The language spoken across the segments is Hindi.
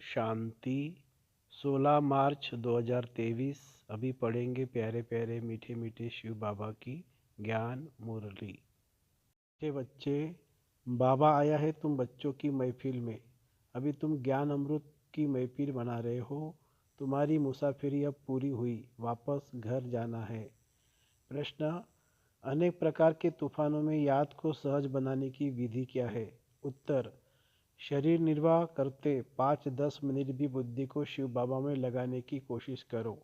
शांति। 16 मार्च 2023। अभी पढ़ेंगे प्यारे प्यारे मीठे मीठे शिव बाबा की ज्ञान मुरली। के बच्चे, बाबा आया है तुम बच्चों की महफिल में। अभी तुम ज्ञान अमृत की महफिल बना रहे हो। तुम्हारी मुसाफिरी अब पूरी हुई, वापस घर जाना है। प्रश्न: अनेक प्रकार के तूफानों में याद को सहज बनाने की विधि क्या है? उत्तर: शरीर निर्वाह करते 5-10 मिनट भी बुद्धि को शिव बाबा में लगाने की कोशिश करो।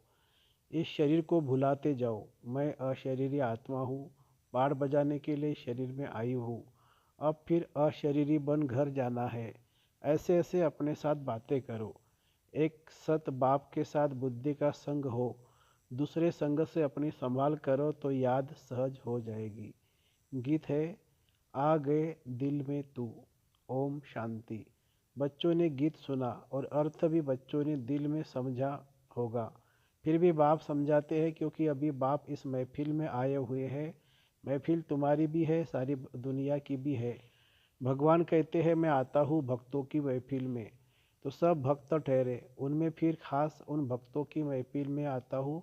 इस शरीर को भुलाते जाओ, मैं अशरीरी आत्मा हूँ, बाड़ बजाने के लिए शरीर में आई हूँ। अब फिर अशरीरी बन घर जाना है। ऐसे ऐसे अपने साथ बातें करो। एक सत बाप के साथ बुद्धि का संग हो, दूसरे संग से अपनी संभाल करो तो याद सहज हो जाएगी। गीत है आ गए दिल में तू। ओम शांति। बच्चों ने गीत सुना और अर्थ भी बच्चों ने दिल में समझा होगा। फिर भी बाप समझाते हैं क्योंकि अभी बाप इस महफिल में आए हुए हैं। महफिल तुम्हारी भी है, सारी दुनिया की भी है। भगवान कहते हैं मैं आता हूँ भक्तों की महफिल में, तो सब भक्त ठहरे। उनमें फिर खास उन भक्तों की महफिल में आता हूँ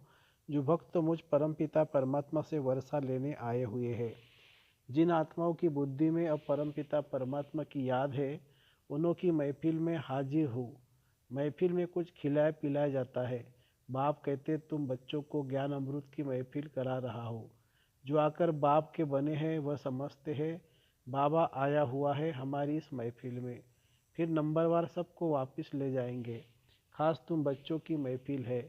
जो भक्त मुझ परमपिता परमात्मा से वर्षा लेने आए हुए हैं। जिन आत्माओं की बुद्धि में अब परमपिता परमात्मा की याद है, उन्हों की महफिल में हाजिर हूँ। महफिल में कुछ खिलाया पिलाया जाता है। बाप कहते तुम बच्चों को ज्ञान अमृत की महफिल करा रहा हो। जो आकर बाप के बने हैं वह समझते हैं बाबा आया हुआ है हमारी इस महफिल में। फिर नंबरवार सबको वापस ले जाएंगे। खास तुम बच्चों की महफिल है,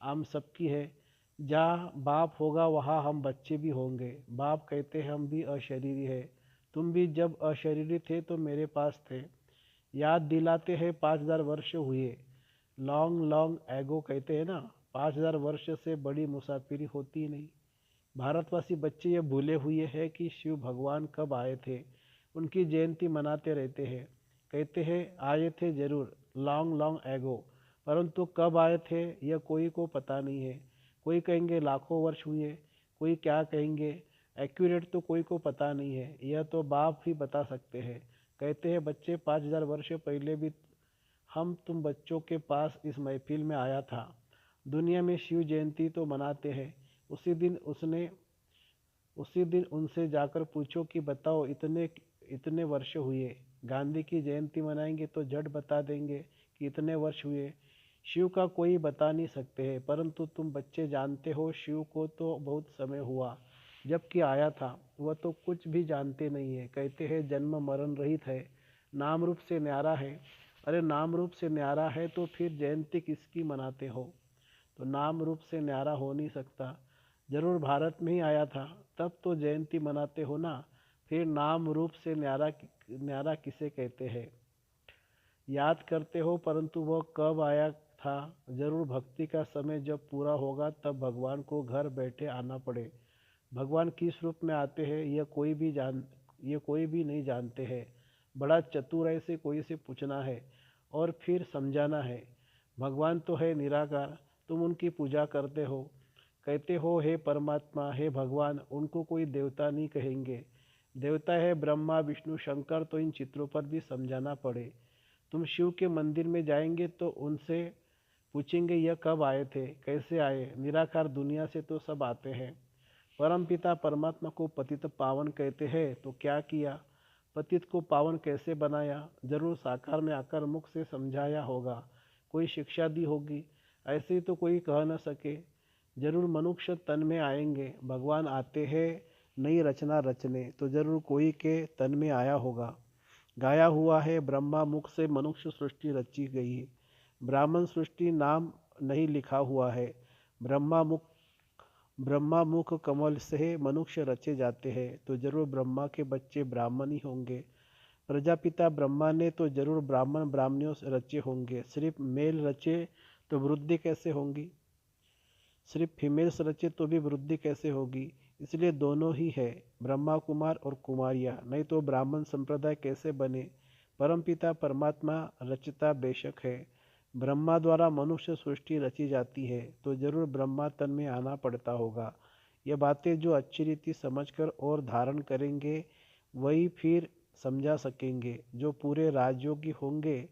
आम सबकी है। जहाँ बाप होगा वहाँ हम बच्चे भी होंगे। बाप कहते हैं हम भी अशरीरी है। तुम भी जब अशरीरी थे तो मेरे पास थे। याद दिलाते हैं 5000 वर्ष हुए। लॉन्ग लॉन्ग एगो कहते हैं ना, 5000 वर्ष से बड़ी मुसाफिरी होती नहीं। भारतवासी बच्चे ये भूले हुए हैं कि शिव भगवान कब आए थे। उनकी जयंती मनाते रहते हैं। कहते हैं आए थे जरूर लॉन्ग लॉन्ग एगो, परंतु कब आए थे यह कोई को पता नहीं है। कोई कहेंगे लाखों वर्ष हुए, कोई क्या कहेंगे। एक्यूरेट तो कोई को पता नहीं है, यह तो बाप ही बता सकते हैं। कहते हैं बच्चे 5000 वर्ष पहले भी हम तुम बच्चों के पास इस महफिल में आया था। दुनिया में शिव जयंती तो मनाते हैं। उसी दिन उनसे जाकर पूछो कि बताओ इतने इतने वर्ष हुए। गांधी की जयंती मनाएंगे तो झट बता देंगे कि इतने वर्ष हुए। शिव का कोई बता नहीं सकते हैं, परंतु तुम बच्चे जानते हो शिव को तो बहुत समय हुआ जबकि आया था। वह तो कुछ भी जानते नहीं है। कहते हैं जन्म मरण रहित है, नाम रूप से न्यारा है। अरे नाम रूप से न्यारा है तो फिर जयंती किसकी मनाते हो? तो नाम रूप से न्यारा हो नहीं सकता। जरूर भारत में ही आया था, तब तो जयंती मनाते हो ना। फिर नाम रूप से न्यारा न्यारा किसे कहते हैं? याद करते हो, परंतु वह कब आया था? जरूर भक्ति का समय जब पूरा होगा तब भगवान को घर बैठे आना पड़े। भगवान किस रूप में आते हैं ये कोई भी नहीं जानते हैं। बड़ा चतुर है से कोई से पूछना है और फिर समझाना है। भगवान तो है निराकार, तुम उनकी पूजा करते हो। कहते हो हे परमात्मा हे भगवान, उनको कोई देवता नहीं कहेंगे। देवता है ब्रह्मा विष्णु शंकर, तो इन चित्रों पर भी समझाना पड़े। तुम शिव के मंदिर में जाएंगे तो उनसे पूछेंगे यह कब आए थे, कैसे आए। निराकार दुनिया से तो सब आते हैं। परमपिता परमात्मा को पतित पावन कहते हैं, तो क्या किया? पतित को पावन कैसे बनाया? जरूर साकार में आकर मुख से समझाया होगा, कोई शिक्षा दी होगी। ऐसे तो कोई कह न सके। जरूर मनुष्य तन में आएंगे। भगवान आते हैं नई रचना रचने, तो जरूर कोई के तन में आया होगा। गाया हुआ है ब्रह्मा मुख से मनुष्य सृष्टि रची गई है। ब्राह्मण सृष्टि नाम नहीं लिखा हुआ है। ब्रह्मा मुख ब्रह्मा मुख कमल से मनुष्य रचे जाते हैं, तो जरूर ब्रह्मा के बच्चे ब्राह्मण ही होंगे। प्रजापिता ब्रह्मा ने तो जरूर ब्राह्मण ब्राह्मणियों से रचे होंगे। सिर्फ मेल रचे तो वृद्धि कैसे होंगी? सिर्फ फीमेल्स रचे तो भी वृद्धि कैसे होगी? इसलिए दोनों ही है, ब्रह्मा कुमार और कुमारियाँ, नहीं तो ब्राह्मण संप्रदाय कैसे बने? परमपिता परमात्मा रचता बेशक है। ब्रह्मा द्वारा मनुष्य सृष्टि रची जाती है, तो जरूर ब्रह्मा तन में आना पड़ता होगा। ये बातें जो अच्छी रीति समझकर और धारण करेंगे वही फिर समझा सकेंगे। जो पूरे राजयोगी होंगे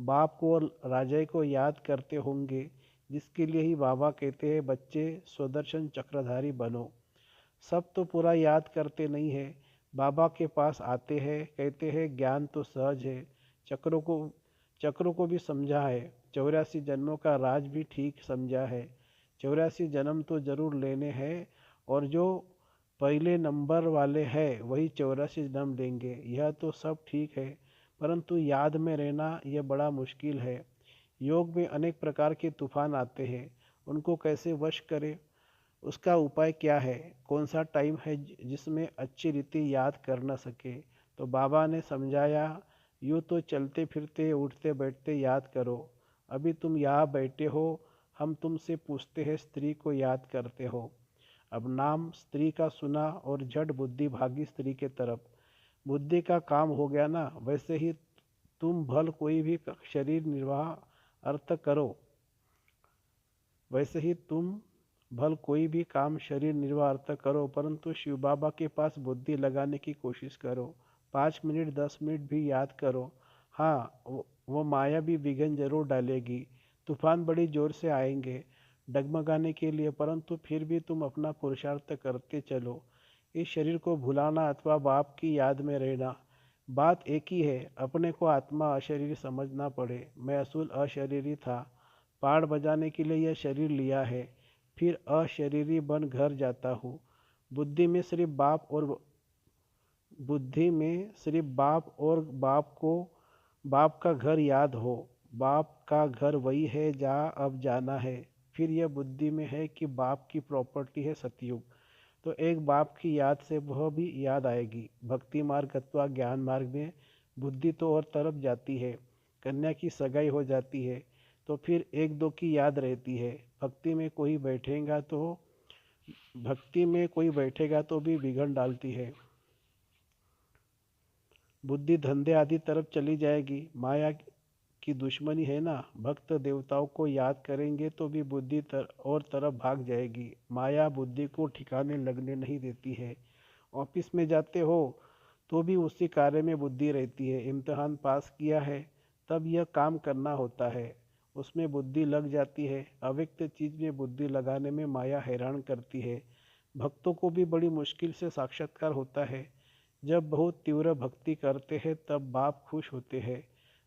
बाप को और राजा को याद करते होंगे, जिसके लिए ही बाबा कहते हैं बच्चे सुदर्शन चक्रधारी बनो। सब तो पूरा याद करते नहीं है। बाबा के पास आते हैं, कहते हैं ज्ञान तो सहज है। चक्रों को चक्रों को भी समझा है। 84 जन्मों का राज भी ठीक समझा है। 84 जन्म तो जरूर लेने हैं, और जो पहले नंबर वाले हैं वही 84 जन्म लेंगे। यह तो सब ठीक है, परंतु याद में रहना यह बड़ा मुश्किल है। योग में अनेक प्रकार के तूफान आते हैं, उनको कैसे वश करें, उसका उपाय क्या है? कौन सा टाइम है जिसमें अच्छी रीति याद कर न सके? तो बाबा ने समझाया, यूँ तो चलते फिरते उठते बैठते याद करो। अभी तुम यहाँ बैठे हो, हम तुमसे पूछते हैं स्त्री को याद करते हो? अब नाम स्त्री का सुना और झट बुद्धि भागी स्त्री के तरफ। बुद्धि का काम हो गया ना। वैसे ही तुम भल कोई भी शरीर निर्वाह अर्थ करो वैसे ही तुम भल कोई भी काम शरीर निर्वाह अर्थ करो, परंतु शिव बाबा के पास बुद्धि लगाने की कोशिश करो। 5 मिनट 10 मिनट भी याद करो। हाँ, वो माया भी विघन जरूर डालेगी। तूफान बड़ी जोर से आएंगे डगमगाने के लिए, परंतु फिर भी तुम अपना पुरुषार्थ करते चलो। इस शरीर को भुलाना अथवा बाप की याद में रहना, बात एक ही है। अपने को आत्मा अशरीरी समझना पड़े। मैं असूल अशरीरी था, पहाड़ बजाने के लिए यह शरीर लिया है, फिर अशरीरी बन घर जाता हूँ। बुद्धि में सिर्फ बाप और बाप का घर याद हो। बाप का घर वही है जहाँ अब जाना है। फिर यह बुद्धि में है कि बाप की प्रॉपर्टी है सतयुग, तो एक बाप की याद से वह भी याद आएगी। भक्ति मार्ग अथवा ज्ञान मार्ग में बुद्धि तो और तरफ जाती है। कन्या की सगाई हो जाती है तो फिर एक दो की याद रहती है। भक्ति में कोई बैठेगा तो भी बिगड़ डालती है। बुद्धि धंधे आदि तरफ चली जाएगी। माया की दुश्मनी है ना। भक्त देवताओं को याद करेंगे तो भी बुद्धि और तरफ भाग जाएगी। माया बुद्धि को ठिकाने लगने नहीं देती है। ऑफिस में जाते हो तो भी उसी कार्य में बुद्धि रहती है। इम्तिहान पास किया है तब यह काम करना होता है, उसमें बुद्धि लग जाती है। अव्यक्त चीज में बुद्धि लगाने में माया हैरान करती है। भक्तों को भी बड़ी मुश्किल से साक्षात्कार होता है। जब बहुत तीव्र भक्ति करते हैं तब बाप खुश होते हैं।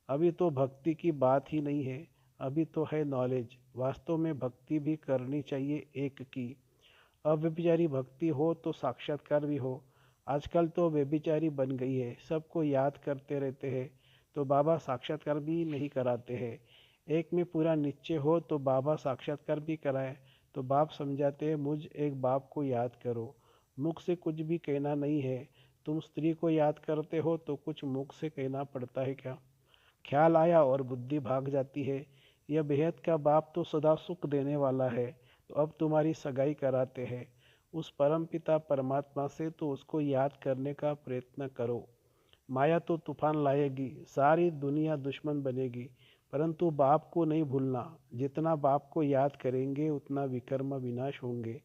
अभी तो भक्ति की बात ही नहीं है, अभी तो है नॉलेज। वास्तव में भक्ति भी करनी चाहिए एक की। अव्यभिचारी भक्ति हो तो साक्षात्कार भी हो। आजकल तो व्यभिचारी बन गई है, सबको याद करते रहते हैं तो बाबा साक्षात्कार भी नहीं कराते हैं। एक में पूरा निश्चय हो तो बाबा साक्षात्कार भी कराए तो बाप समझाते हैं मुझ एक बाप को याद करो। मुख से कुछ भी कहना नहीं है। तुम स्त्री को याद करते हो तो कुछ मुख से कहना पड़ता है क्या? ख्याल आया और बुद्धि भाग जाती है। यह बेहद का बाप तो सदा सुख देने वाला है, तो अब तुम्हारी सगाई कराते हैं उस परम पिता परमात्मा से, तो उसको याद करने का प्रयत्न करो। माया तो तूफान लाएगी, सारी दुनिया दुश्मन बनेगी, परंतु बाप को नहीं भूलना। जितना बाप को याद करेंगे उतना विकर्म विनाश होंगे।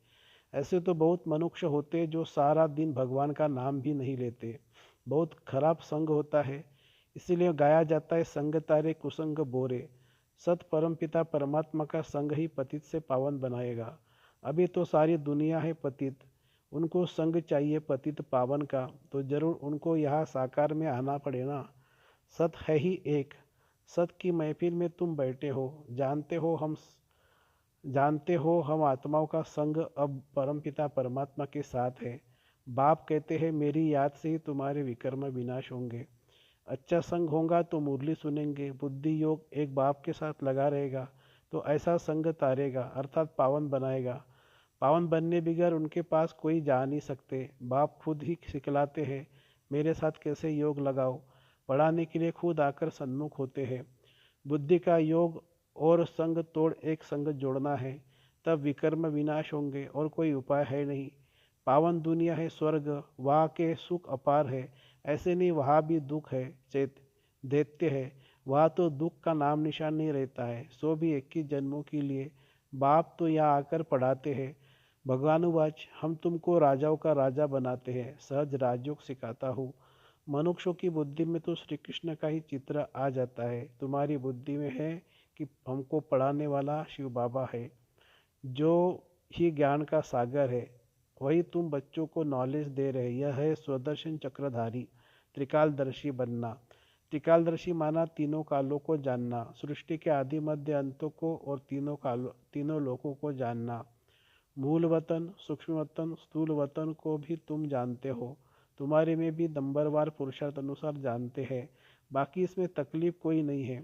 ऐसे तो बहुत मनुष्य होते जो सारा दिन भगवान का नाम भी नहीं लेते। बहुत खराब संग होता है। इसीलिए गाया जाता है संग तारे कुसंग बोरे। सत परम पिता परमात्मा का संग ही पतित से पावन बनाएगा। अभी तो सारी दुनिया है पतित, उनको संग चाहिए पतित पावन का, तो जरूर उनको यहाँ साकार में आना पड़े ना। सत है ही एक। सत की महफिल में तुम बैठे हो, जानते हो हम आत्माओं का संग अब परमपिता परमात्मा के साथ है। बाप कहते हैं मेरी याद से ही तुम्हारे विकर्म विनाश होंगे। अच्छा संग होगा तो मुरली सुनेंगे। बुद्धि योग एक बाप के साथ लगा रहेगा तो ऐसा संग तारेगा, अर्थात पावन बनाएगा। पावन बनने बगैर उनके पास कोई जा नहीं सकते। बाप खुद ही सिखलाते हैं मेरे साथ कैसे योग लगाओ। पढ़ाने के लिए खुद आकर सन्मुख होते हैं। बुद्धि का योग और संग तोड़ एक संग जोड़ना है, तब विकर्म विनाश होंगे और कोई उपाय है नहीं। पावन दुनिया है स्वर्ग, वहाँ के सुख अपार है। ऐसे नहीं, वहाँ भी दुख है, दैत्य है। वहाँ तो दुख का नाम निशान नहीं रहता है, सो भी 21 जन्मों के लिए। बाप तो यहाँ आकर पढ़ाते हैं। भगवानुवाच हम तुमको राजाओं का राजा बनाते हैं, सहज राजयोग सिखाता हूँ। मनुष्यों की बुद्धि में तो श्री कृष्ण का ही चित्र आ जाता है। तुम्हारी बुद्धि में है कि हमको पढ़ाने वाला शिव बाबा है, जो ही ज्ञान का सागर है। वही तुम बच्चों को नॉलेज दे रहे। यह है स्वदर्शन चक्रधारी, त्रिकालदर्शी बनना। त्रिकालदर्शी माना तीनों कालों को जानना, सृष्टि के आदि मध्य अंतों को और तीनों लोकों को जानना। मूल वतन, सूक्ष्म वतन, स्थूल वतन को भी तुम जानते हो। तुम्हारे में भी नंबरवार पुरुषार्थ अनुसार जानते हैं। बाकी इसमें तकलीफ कोई नहीं है।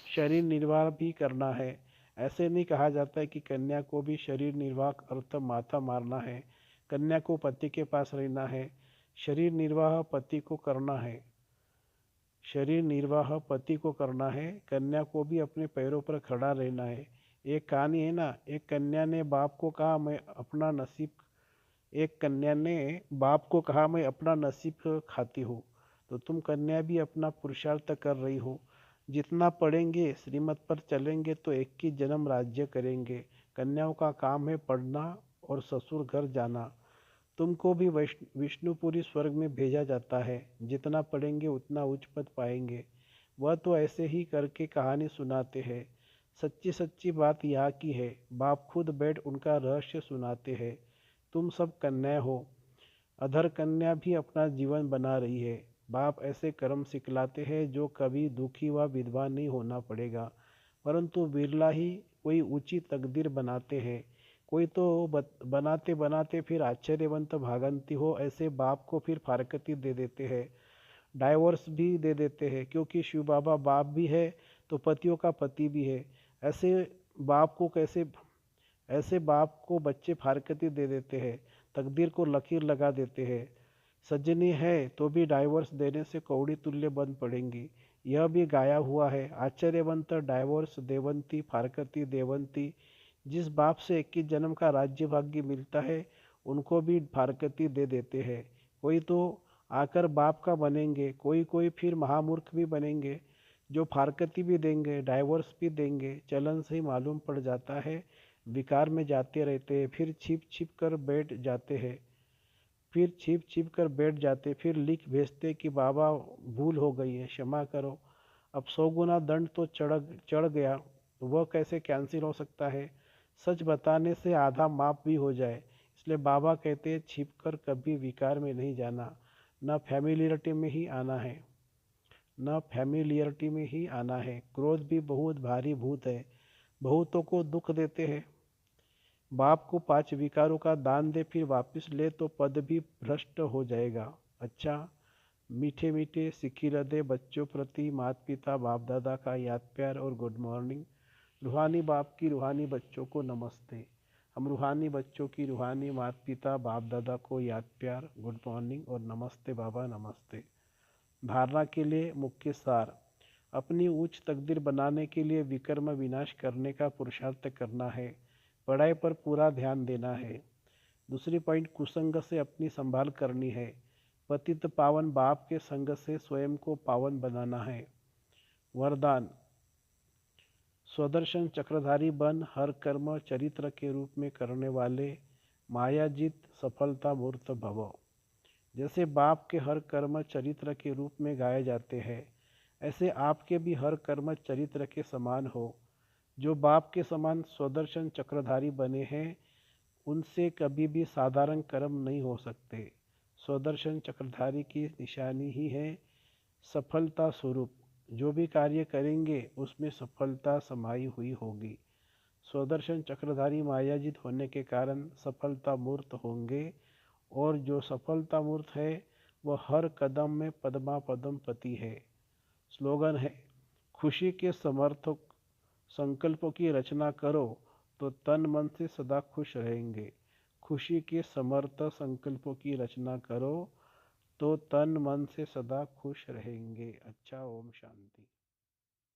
शरीर निर्वाह भी करना है। ऐसे नहीं कहा जाता है कि कन्या को भी शरीर निर्वाह अर्थ माथा मारना है, कन्या को पति के पास रहना है। शरीर निर्वाह पति को करना है, शरीर निर्वाह पति को करना है, कन्या को भी अपने पैरों पर खड़ा रहना है। एक कहानी है ना, एक कन्या ने बाप को कहा मैं अपना नसीब एक कन्या ने बाप को कहा मैं अपना नसीब खाती हूँ। तो तुम कन्या भी अपना पुरुषार्थ कर रही हो। जितना पढ़ेंगे, श्रीमत पर चलेंगे तो एक ही जन्म राज्य करेंगे। कन्याओं का काम है पढ़ना और ससुर घर जाना। तुमको भी विष्णुपुरी स्वर्ग में भेजा जाता है। जितना पढ़ेंगे उतना उच्च पद पाएंगे। वह तो ऐसे ही करके कहानी सुनाते हैं। सच्ची सच्ची बात यहाँ की है, बाप खुद बैठ उनका रहस्य सुनाते हैं। तुम सब कन्या हो, अधर कन्या भी अपना जीवन बना रही है। बाप ऐसे कर्म सिखलाते हैं जो कभी दुखी व विधवा नहीं होना पड़ेगा, परंतु बिरला ही कोई ऊंची तकदीर बनाते हैं। कोई तो बनाते बनाते फिर आश्चर्यवंत भागंती हो, ऐसे बाप को फिर फारकती दे देते हैं, डाइवोर्स भी दे देते हैं। क्योंकि शिव बाबा बाप भी है तो पतियों का पति भी है। ऐसे बाप को कैसे ऐसे बाप को बच्चे फारकती दे देते हैं, तकदीर को लकीर लगा देते हैं। सजनी है तो भी डाइवोर्स देने से कौड़ी तुल्य बन पड़ेंगी। यह भी गाया हुआ है, आश्चर्यवंत डाइवोर्स देवंती फारकती देवंती। जिस बाप से 21 जन्म का राज्य भाग्य मिलता है, उनको भी फारकती दे देते हैं। कोई तो आकर बाप का बनेंगे, कोई कोई फिर महामूर्ख भी बनेंगे, जो फारकती भी देंगे, डाइवोर्स भी देंगे। चलन से ही मालूम पड़ जाता है। विकार में जाते रहते हैं, फिर छिप छिप कर बैठ जाते, फिर लिख भेजते कि बाबा भूल हो गई है, क्षमा करो। अब 100 गुना दंड तो चढ़ गया, तो वह कैसे कैंसिल हो सकता है। सच बताने से आधा माफ भी हो जाए। इसलिए बाबा कहते हैं छिप कर कभी विकार में नहीं जाना, न फैमिलियरिटी में ही आना है, न फैमिलियरिटी में ही आना है। क्रोध भी बहुत भारी भूत है, बहुतों को दुख देते हैं। बाप को 5 विकारों का दान दे फिर वापस ले तो पद भी भ्रष्ट हो जाएगा। अच्छा, मीठे मीठे सिक्की हृदय बच्चों प्रति माता पिता बाप दादा का याद प्यार और गुड मॉर्निंग। रूहानी बाप की रूहानी बच्चों को नमस्ते। हम रूहानी बच्चों की रूहानी माता पिता बाप दादा को याद प्यार, गुड मॉर्निंग और नमस्ते बाबा नमस्ते। धारणा के लिए मुख्य सार, अपनी उच्च तकदीर बनाने के लिए विकर्म विनाश करने का पुरुषार्थ करना है। पढ़ाई पर पूरा ध्यान देना है। दूसरी पॉइंट, कुसंग से अपनी संभाल करनी है। पतित पावन बाप के संग से स्वयं को पावन बनाना है। वरदान, स्वदर्शन चक्रधारी बन हर कर्म चरित्र के रूप में करने वाले मायाजित सफलता मूर्त भव। जैसे बाप के हर कर्म चरित्र के रूप में गाए जाते हैं, ऐसे आपके भी हर कर्म चरित्र के समान हो। जो बाप के समान स्वदर्शन चक्रधारी बने हैं, उनसे कभी भी साधारण कर्म नहीं हो सकते। स्वदर्शन चक्रधारी की निशानी ही है सफलता स्वरूप। जो भी कार्य करेंगे उसमें सफलता समाई हुई होगी। स्वदर्शन चक्रधारी मायाजित होने के कारण सफलता मूर्त होंगे, और जो सफलता मूर्त है वह हर कदम में पद्मा पदम पति है। स्लोगन है, खुशी के समर्थक संकल्पों की रचना करो तो तन मन से सदा खुश रहेंगे। खुशी के समर्थ संकल्पों की रचना करो तो तन मन से सदा खुश रहेंगे। अच्छा, ओम शांति।